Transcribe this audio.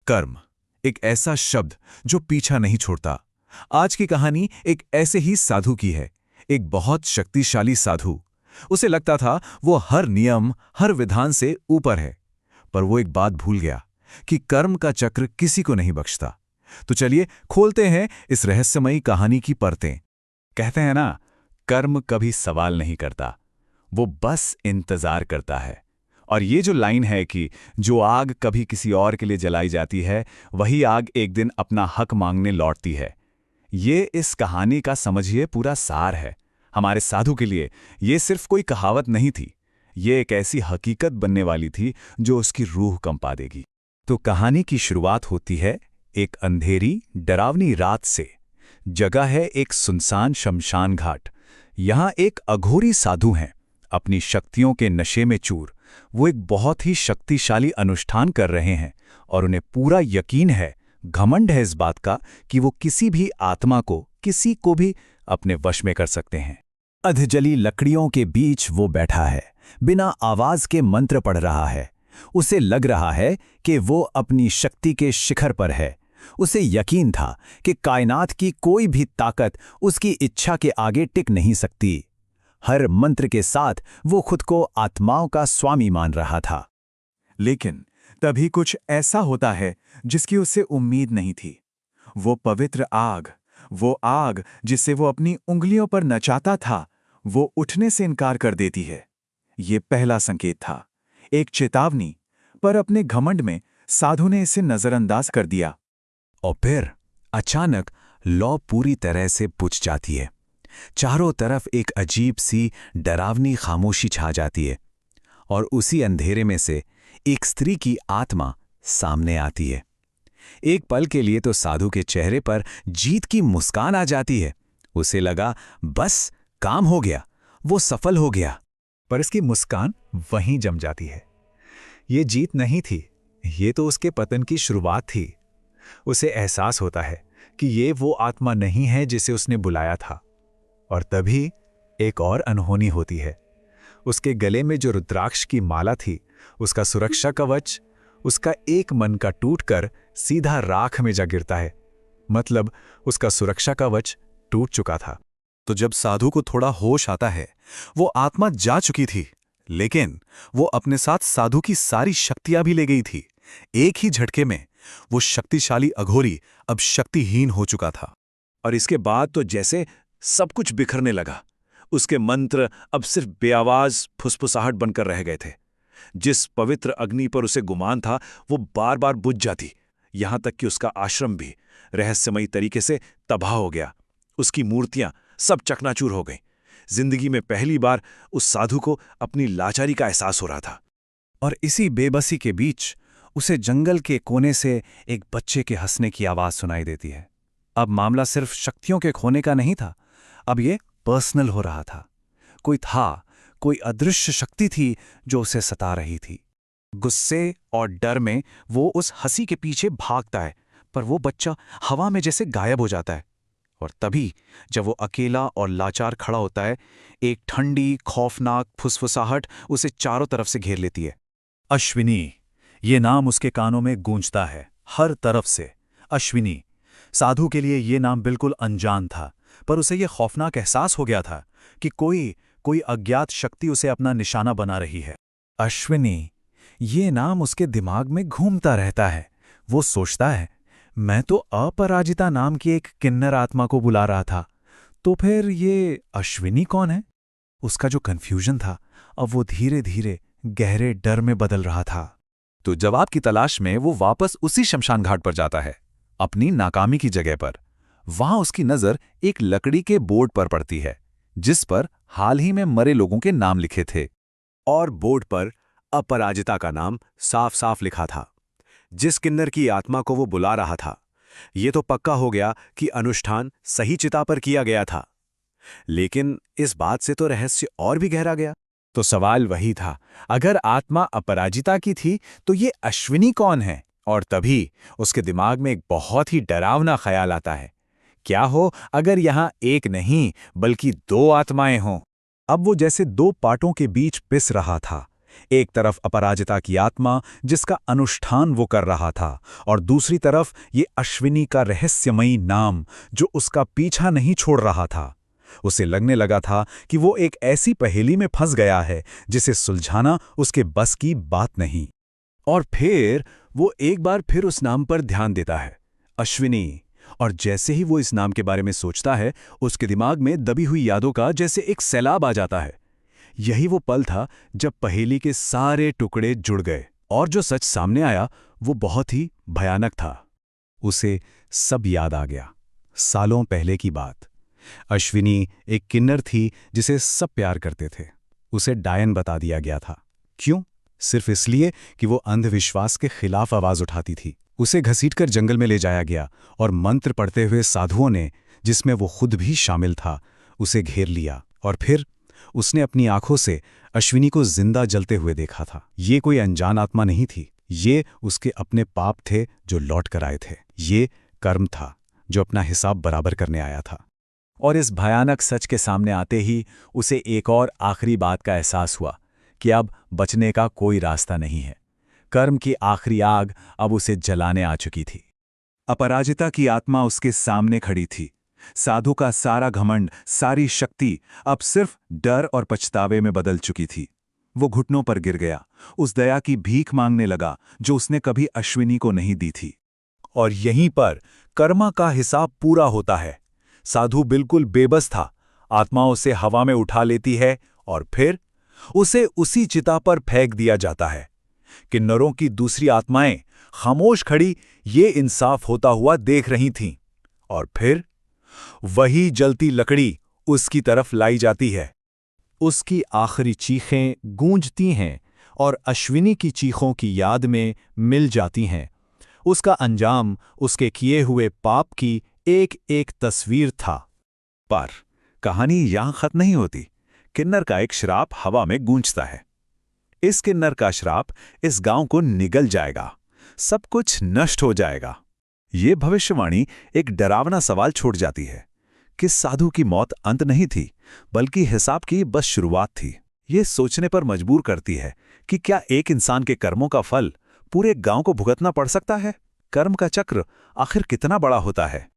कर्म, एक ऐसा शब्द जो पीछा नहीं छोड़ता। आज की कहानी एक ऐसे ही साधु की है, एक बहुत शक्तिशाली साधु। उसे लगता था वो हर नियम, हर विधान से ऊपर है, पर वो एक बात भूल गया कि कर्म का चक्र किसी को नहीं बख्शता। तो चलिए खोलते हैं इस रहस्यमयी कहानी की परतें। कहते हैं ना, कर्म कभी सवाल नहीं करता, वो बस इंतजार करता है। और ये जो लाइन है कि जो आग कभी किसी और के लिए जलाई जाती है, वही आग एक दिन अपना हक मांगने लौटती है, ये इस कहानी का समझिए पूरा सार है। हमारे साधु के लिए ये सिर्फ कोई कहावत नहीं थी, ये एक ऐसी हकीकत बनने वाली थी जो उसकी रूह कंपा देगी। तो कहानी की शुरुआत होती है एक अंधेरी, डरावनी रात से। जगह है एक सुनसान शमशान घाट। यहाँ एक अघोरी साधु हैं, अपनी शक्तियों के नशे में चूर। वो एक बहुत ही शक्तिशाली अनुष्ठान कर रहे हैं और उन्हें पूरा यकीन है, घमंड है इस बात का कि वो किसी भी आत्मा को, किसी को भी अपने वश में कर सकते हैं। अधजली लकड़ियों के बीच वो बैठा है, बिना आवाज के मंत्र पढ़ रहा है। उसे लग रहा है कि वो अपनी शक्ति के शिखर पर है। उसे यकीन था कि कायनात की कोई भी ताकत उसकी इच्छा के आगे टिक नहीं सकती। हर मंत्र के साथ वो खुद को आत्माओं का स्वामी मान रहा था। लेकिन तभी कुछ ऐसा होता है जिसकी उसे उम्मीद नहीं थी। वो पवित्र आग, वो आग जिसे वो अपनी उंगलियों पर नचाता था, वो उठने से इनकार कर देती है। ये पहला संकेत था, एक चेतावनी, पर अपने घमंड में साधु ने इसे नजरअंदाज कर दिया। और फिर अचानक लौ पूरी तरह से बुझ जाती है। चारों तरफ एक अजीब सी डरावनी खामोशी छा जाती है और उसी अंधेरे में से एक स्त्री की आत्मा सामने आती है। एक पल के लिए तो साधु के चेहरे पर जीत की मुस्कान आ जाती है। उसे लगा बस काम हो गया, वो सफल हो गया। पर इसकी मुस्कान वहीं जम जाती है। ये जीत नहीं थी, ये तो उसके पतन की शुरुआत थी। उसे एहसास होता है कि ये वो आत्मा नहीं है जिसे उसने बुलाया था। और तभी एक और अनहोनी होती है। उसके गले में जो रुद्राक्ष की माला थी, उसका सुरक्षा कवच, उसका एक मन का टूटकर सीधा राख में जा गिरता है। मतलब उसका सुरक्षा कवच टूट चुका था। तो जब साधु को थोड़ा होश आता है, वो आत्मा जा चुकी थी, लेकिन वो अपने साथ साधु की सारी शक्तियां भी ले गई थी। एक ही झटके में वो शक्तिशाली अघोरी अब शक्तिहीन हो चुका था। और इसके बाद तो जैसे सब कुछ बिखरने लगा। उसके मंत्र अब सिर्फ बेआवाज फुसफुसाहट बनकर रह गए थे। जिस पवित्र अग्नि पर उसे गुमान था, वो बार बार बुझ जाती। यहां तक कि उसका आश्रम भी रहस्यमयी तरीके से तबाह हो गया। उसकी मूर्तियां सब चकनाचूर हो गईं। जिंदगी में पहली बार उस साधु को अपनी लाचारी का एहसास हो रहा था। और इसी बेबसी के बीच उसे जंगल के कोने से एक बच्चे के हंसने की आवाज सुनाई देती है। अब मामला सिर्फ शक्तियों के खोने का नहीं था, अब ये पर्सनल हो रहा था। कोई अदृश्य शक्ति थी जो उसे सता रही थी। गुस्से और डर में वो उस हंसी के पीछे भागता है, पर वो बच्चा हवा में जैसे गायब हो जाता है। और तभी जब वो अकेला और लाचार खड़ा होता है, एक ठंडी, खौफनाक फुसफुसाहट उसे चारों तरफ से घेर लेती है। अश्विनी, ये नाम उसके कानों में गूंजता है, हर तरफ से। अश्विनी। साधु के लिए ये नाम बिल्कुल अनजान था, पर उसे ये खौफनाक एहसास हो गया था कि कोई अज्ञात शक्ति उसे अपना निशाना बना रही है। अश्विनी, ये नाम उसके दिमाग में घूमता रहता है। वो सोचता है, मैं तो अपराजिता नाम की एक किन्नर आत्मा को बुला रहा था, तो फिर ये अश्विनी कौन है? उसका जो कन्फ्यूजन था, अब वो धीरे धीरे गहरे डर में बदल रहा था। तो जवाब की तलाश में वो वापस उसी शमशान घाट पर जाता है, अपनी नाकामी की जगह पर। वहां उसकी नजर एक लकड़ी के बोर्ड पर पड़ती है, जिस पर हाल ही में मरे लोगों के नाम लिखे थे। और बोर्ड पर अपराजिता का नाम साफ साफ लिखा था। जिस किन्नर की आत्मा को वो बुला रहा था, ये तो पक्का हो गया कि अनुष्ठान सही चिता पर किया गया था। लेकिन इस बात से तो रहस्य और भी गहरा गया। तो सवाल वही था, अगर आत्मा अपराजिता की थी तो ये अश्विनी कौन है? और तभी उसके दिमाग में एक बहुत ही डरावना ख्याल आता है। क्या हो अगर यहां एक नहीं बल्कि दो आत्माएं हों? अब वो जैसे दो पाटों के बीच पिस रहा था। एक तरफ अपराजिता की आत्मा जिसका अनुष्ठान वो कर रहा था, और दूसरी तरफ ये अश्विनी का रहस्यमयी नाम जो उसका पीछा नहीं छोड़ रहा था। उसे लगने लगा था कि वो एक ऐसी पहेली में फंस गया है जिसे सुलझाना उसके बस की बात नहीं। और फिर वो एक बार फिर उस नाम पर ध्यान देता है, अश्विनी। और जैसे ही वो इस नाम के बारे में सोचता है, उसके दिमाग में दबी हुई यादों का जैसे एक सैलाब आ जाता है। यही वो पल था जब पहेली के सारे टुकड़े जुड़ गए, और जो सच सामने आया वो बहुत ही भयानक था। उसे सब याद आ गया, सालों पहले की बात। अश्विनी एक किन्नर थी जिसे सब प्यार करते थे। उसे डायन बता दिया गया था। क्यों? सिर्फ इसलिए कि वो अंधविश्वास के खिलाफ आवाज उठाती थी। उसे घसीटकर जंगल में ले जाया गया और मंत्र पढ़ते हुए साधुओं ने, जिसमें वो खुद भी शामिल था, उसे घेर लिया। और फिर उसने अपनी आंखों से अश्विनी को जिंदा जलते हुए देखा था। ये कोई अनजान आत्मा नहीं थी, ये उसके अपने पाप थे जो लौट कर आए थे। ये कर्म था जो अपना हिसाब बराबर करने आया था। और इस भयानक सच के सामने आते ही उसे एक और आखिरी बात का एहसास हुआ कि अब बचने का कोई रास्ता नहीं है। कर्म की आखिरी आग अब उसे जलाने आ चुकी थी। अपराजिता की आत्मा उसके सामने खड़ी थी। साधु का सारा घमंड, सारी शक्ति अब सिर्फ डर और पछतावे में बदल चुकी थी। वो घुटनों पर गिर गया, उस दया की भीख मांगने लगा जो उसने कभी अश्विनी को नहीं दी थी। और यहीं पर कर्मा का हिसाब पूरा होता है। साधु बिल्कुल बेबस था। आत्मा उसे हवा में उठा लेती है और फिर उसे उसी चिता पर फेंक दिया जाता है। किन्नरों की दूसरी आत्माएं खामोश खड़ी ये इंसाफ होता हुआ देख रही थीं। और फिर वही जलती लकड़ी उसकी तरफ लाई जाती है। उसकी आखिरी चीखें गूंजती हैं और अश्विनी की चीखों की याद में मिल जाती हैं। उसका अंजाम उसके किए हुए पाप की एक एक तस्वीर था। पर कहानी यहां खत्म नहीं होती। किन्नर का एक श्राप हवा में गूंजता है। इस किन्नर का श्राप इस गांव को निगल जाएगा, सब कुछ नष्ट हो जाएगा। ये भविष्यवाणी एक डरावना सवाल छोड़ जाती है कि साधु की मौत अंत नहीं थी, बल्कि हिसाब की बस शुरुआत थी। ये सोचने पर मजबूर करती है कि क्या एक इंसान के कर्मों का फल पूरे गांव को भुगतना पड़ सकता है? कर्म का चक्र आखिर कितना बड़ा होता है?